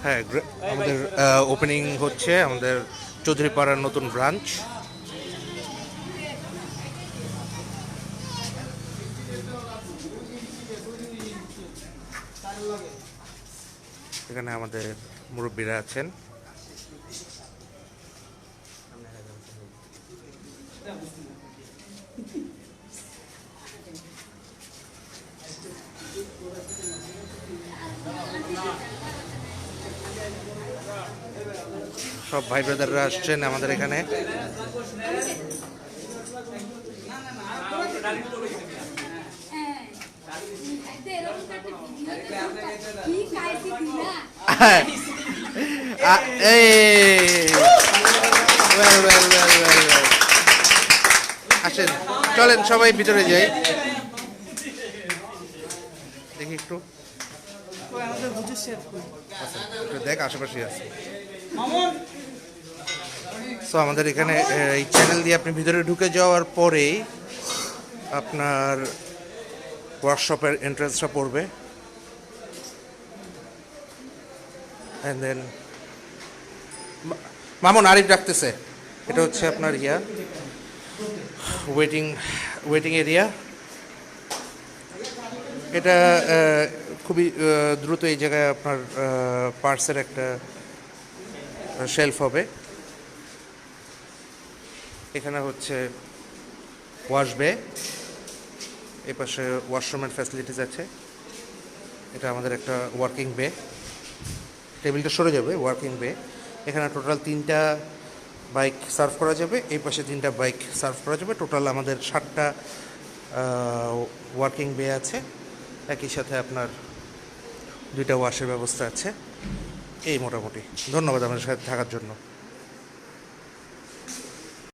হ্যাঁ, আমাদের ওপেনিং হচ্ছে আমাদের চৌধুরীপাড়ার নতুন ব্রাঞ্চ। এখানে আমাদের মুরব্বীরা আছেন। সব ভাই ব্রাদাররা আসছেন আমাদের এখানে। আসেন, চলেন সবাই ভিতরে যাই, দেখি একটু দেখ আশেপাশে আছে। সো আমাদের এখানে এই চ্যানেল দিয়ে আপনি ভিতরে ঢুকে যাওয়ার পরেই আপনার ওয়ার্কশপের এন্ট্রান্সটা পড়বে। অ্যান্ড দেন মামুন আরিফ ডাকতেছে, এটা হচ্ছে আপনার ওয়েটিং এরিয়া। এটা খুবই দ্রুত এই জায়গায় আপনার পার্সের একটা শেলফ হবে। এখানে হচ্ছে ওয়াশ বে, এই পাশে ওয়াশরুমের ফ্যাসিলিটিস আছে। এটা আমাদের একটা ওয়ার্কিং বে, টেবিলটা সরে যাবে, ওয়ার্কিং বে। এখানে টোটাল 3টা বাইক সার্ভ করা যাবে, এই পাশে 3টা বাইক সার্ভ করা যাবে। টোটাল আমাদের 7টা ওয়ার্কিং বে আছে। একই সাথে আপনার 2টা ওয়াশের ব্যবস্থা আছে। এই মোটামুটি। ধন্যবাদ আমাদের সাথে থাকার জন্য।